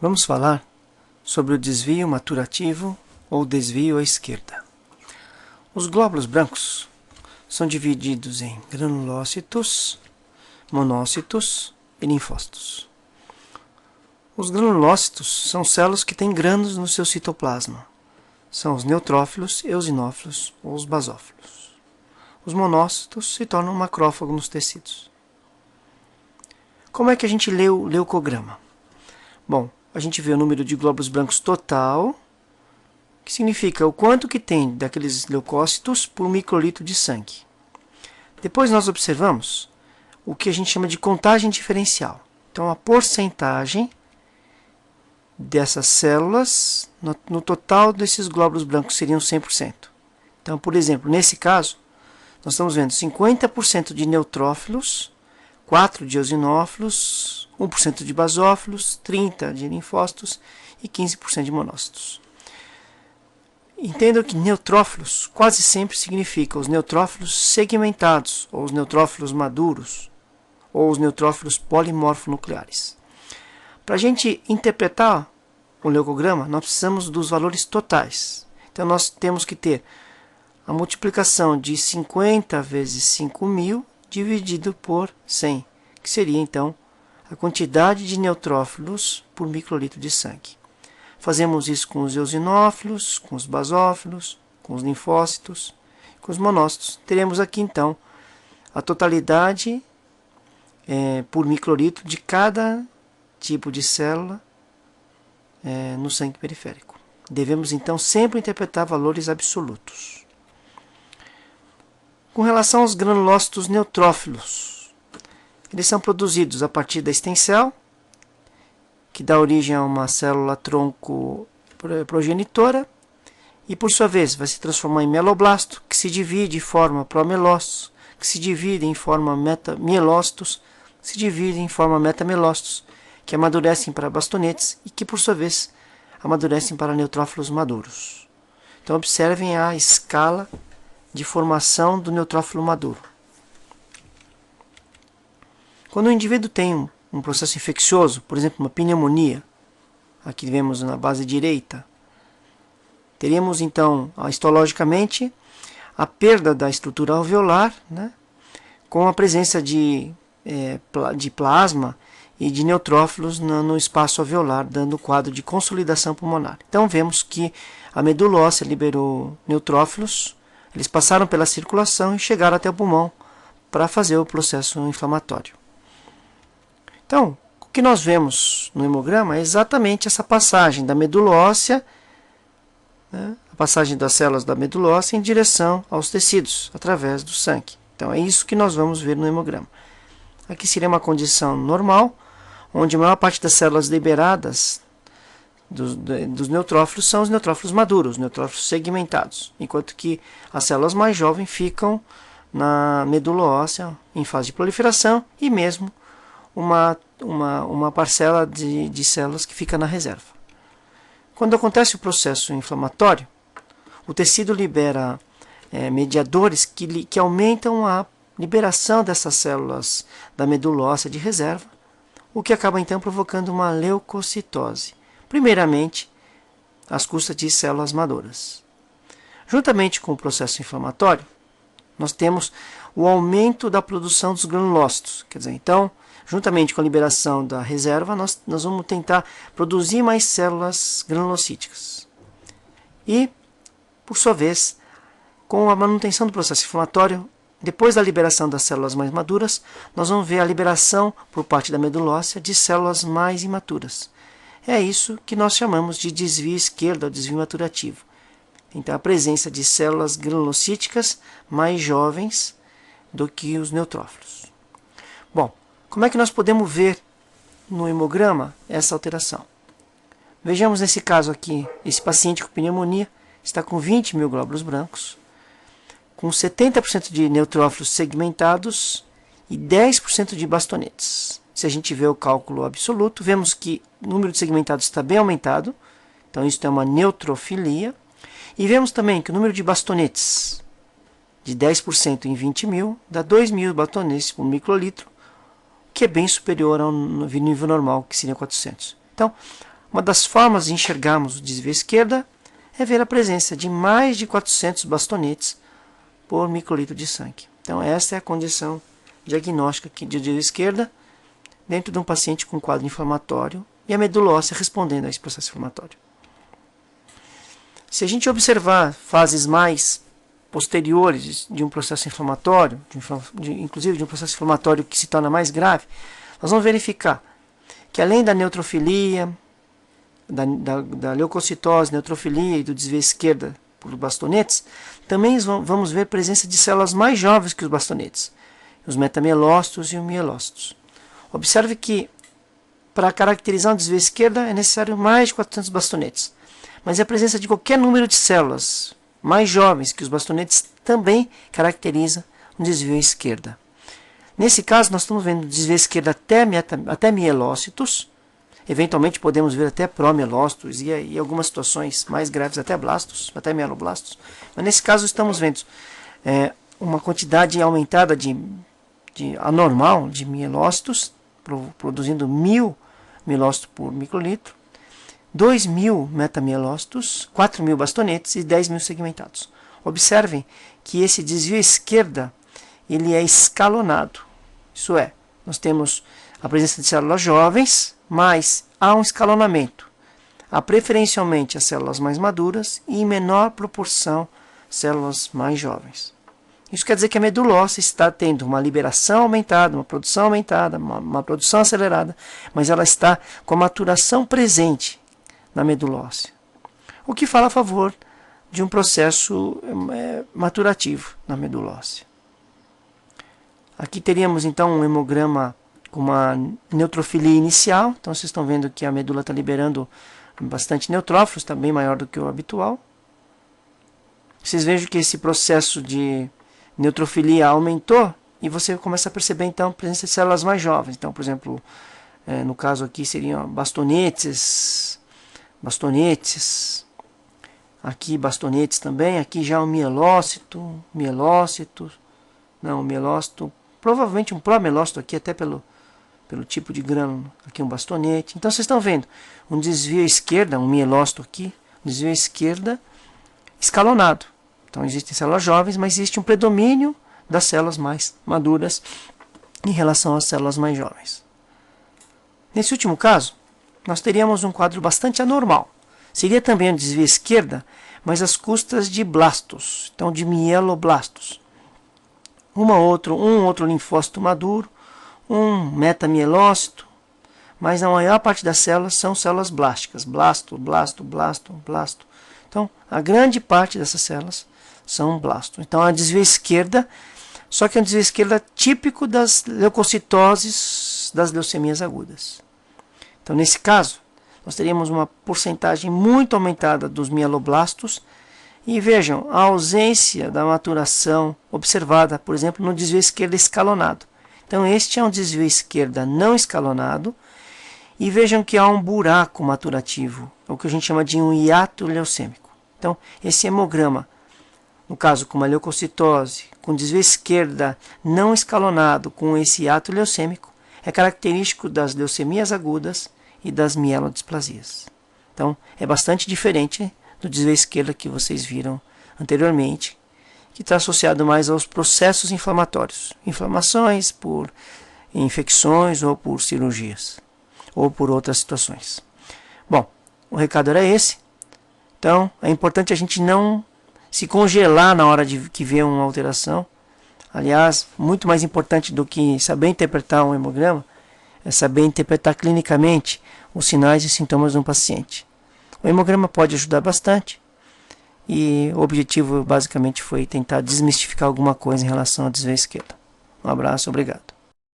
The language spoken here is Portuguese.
Vamos falar sobre o desvio maturativo ou desvio à esquerda. Os glóbulos brancos são divididos em granulócitos, monócitos e linfócitos. Os granulócitos são células que têm grânulos no seu citoplasma. São os neutrófilos, eosinófilos ou os basófilos. Os monócitos se tornam macrófagos nos tecidos. Como é que a gente lê o leucograma? Bom, a gente vê o número de glóbulos brancos total, que significa o quanto que tem daqueles leucócitos por microlitro de sangue. Depois nós observamos o que a gente chama de contagem diferencial. Então, a porcentagem dessas células no total desses glóbulos brancos seriam 100%. Então, por exemplo, nesse caso, nós estamos vendo 50% de neutrófilos, 4% de eosinófilos, 1% de basófilos, 30% de linfócitos e 15% de monócitos. Entendam que neutrófilos quase sempre significa os neutrófilos segmentados, ou os neutrófilos maduros, ou os neutrófilos polimorfonucleares. Para a gente interpretar o leucograma, nós precisamos dos valores totais. Então, nós temos que ter a multiplicação de 50 vezes 5.000 dividido por 100, que seria, então, a quantidade de neutrófilos por microlitro de sangue. Fazemos isso com os eosinófilos, com os basófilos, com os linfócitos, com os monócitos. Teremos aqui, então, a totalidade por microlitro de cada tipo de célula no sangue periférico. Devemos, então, sempre interpretar valores absolutos. Com relação aos granulócitos neutrófilos, eles são produzidos a partir da stem-cell, que dá origem a uma célula tronco progenitora, e por sua vez vai se transformar em meloblasto, que se divide e forma promelócitos, que se divide em forma mielócitos, que se divide em forma metamelócitos, que amadurecem para bastonetes e que por sua vez amadurecem para neutrófilos maduros. Então observem a escala de formação do neutrófilo maduro. Quando o indivíduo tem um processo infeccioso, por exemplo, uma pneumonia, aqui vemos na base direita, teríamos então, histologicamente, a perda da estrutura alveolar, né, com a presença de plasma e de neutrófilos no espaço alveolar, dando o quadro de consolidação pulmonar. Então vemos que a medula óssea liberou neutrófilos, eles passaram pela circulação e chegaram até o pulmão para fazer o processo inflamatório. Então, o que nós vemos no hemograma é exatamente essa passagem da medula óssea, né, a passagem das células da medula óssea em direção aos tecidos, através do sangue. Então, é isso que nós vamos ver no hemograma. Aqui seria uma condição normal, onde a maior parte das células liberadas dos neutrófilos são os neutrófilos maduros, os neutrófilos segmentados, enquanto que as células mais jovens ficam na medula óssea em fase de proliferação e mesmo uma parcela de células que fica na reserva. Quando acontece o processo inflamatório, o tecido libera mediadores que aumentam a liberação dessas células da medula óssea de reserva, o que acaba então provocando uma leucocitose, primeiramente às custas de células maduras. Juntamente com o processo inflamatório, nós temos o aumento da produção dos granulócitos, quer dizer, então, juntamente com a liberação da reserva, nós vamos tentar produzir mais células granulocíticas. E, por sua vez, com a manutenção do processo inflamatório, depois da liberação das células mais maduras, nós vamos ver a liberação por parte da medula óssea de células mais imaturas. É isso que nós chamamos de desvio esquerdo, ou desvio maturativo. Então, a presença de células granulocíticas mais jovens do que os neutrófilos. Bom, como é que nós podemos ver no hemograma essa alteração? Vejamos nesse caso aqui, esse paciente com pneumonia está com 20.000 glóbulos brancos, com 70% de neutrófilos segmentados e 10% de bastonetes. Se a gente vê o cálculo absoluto, vemos que o número de segmentados está bem aumentado, então isso é uma neutrofilia. E vemos também que o número de bastonetes, de 10% em 20.000, dá 2.000 bastonetes por microlitro, que é bem superior ao nível normal, que seria 400. Então, Uma das formas de enxergarmos o desvio à esquerda é ver a presença de mais de 400 bastonetes por microlitro de sangue. Então essa é a condição diagnóstica de desvio à esquerda dentro de um paciente com quadro inflamatório e a medula óssea respondendo a esse processo inflamatório. Se a gente observar fases mais posteriores de um processo inflamatório, inclusive de um processo inflamatório que se torna mais grave, nós vamos verificar que além da neutrofilia, da leucocitose, neutrofilia e do desvio à esquerda por bastonetes, também vamos ver presença de células mais jovens que os bastonetes, os metamielócitos e os mielócitos. Observe que para caracterizar um desvio à esquerda é necessário mais de 400 bastonetes, mas a presença de qualquer número de células mais jovens que os bastonetes também caracteriza um desvio à esquerda. Nesse caso, nós estamos vendo desvio à esquerda até mielócitos, eventualmente podemos ver até promielócitos e algumas situações mais graves até blastos, até mieloblastos. Mas nesse caso estamos vendo uma quantidade aumentada anormal de mielócitos, produzindo 1000 mielócitos por microlitro, 2.000 metamielócitos, 4.000 bastonetes e 10.000 segmentados. Observem que esse desvio à esquerda ele é escalonado. Isso é, nós temos a presença de células jovens, mas há um escalonamento. Há preferencialmente as células mais maduras e em menor proporção células mais jovens. Isso quer dizer que a medula óssea está tendo uma liberação aumentada, uma produção aumentada, uma produção acelerada, mas ela está com a maturação presente na medula óssea, o que fala a favor de um processo maturativo na medula óssea. Aqui teríamos então um hemograma com uma neutrofilia inicial, então vocês estão vendo que a medula está liberando bastante neutrófilos, está bem maior do que o habitual. Vocês vejam que esse processo de neutrofilia aumentou e você começa a perceber então a presença de células mais jovens. Então, por exemplo, no caso aqui seriam bastonetes, aqui bastonetes também, aqui já um mielócito, provavelmente um promielócito aqui até pelo tipo de grânulo, aqui um bastonete. Então vocês estão vendo um desvio à esquerda, um mielócito aqui, um desvio à esquerda escalonado. Então existem células jovens, mas existe um predomínio das células mais maduras em relação às células mais jovens. Nesse último caso, nós teríamos um quadro bastante anormal. Seria também um desvio à esquerda, mas às custas de blastos, então de mieloblastos. Um outro linfócito maduro, um metamielócito, mas a maior parte das células são células blásticas, blasto. Então, a grande parte dessas células são blastos. Então, a desvio à esquerda, só que é um desvio à esquerda típico das leucocitoses das leucemias agudas. Então, nesse caso, nós teríamos uma porcentagem muito aumentada dos mieloblastos. E vejam, a ausência da maturação observada, por exemplo, no desvio à esquerda escalonado. Então, este é um desvio à esquerda não escalonado. E vejam que há um buraco maturativo, o que a gente chama de um hiato leucêmico. Então, esse hemograma, no caso com uma leucocitose, com desvio à esquerda não escalonado, com esse hiato leucêmico, é característico das leucemias agudas e das mielodisplasias. Então, é bastante diferente do desvio à esquerda que vocês viram anteriormente, que está associado mais aos processos inflamatórios. Inflamações por infecções ou por cirurgias, ou por outras situações. Bom, o recado era esse. Então, é importante a gente não se congelar na hora de que vê uma alteração. Aliás, muito mais importante do que saber interpretar um hemograma, é saber interpretar clinicamente os sinais e sintomas de um paciente. O hemograma pode ajudar bastante e o objetivo basicamente foi tentar desmistificar alguma coisa em relação ao desvio à esquerda. Um abraço, obrigado.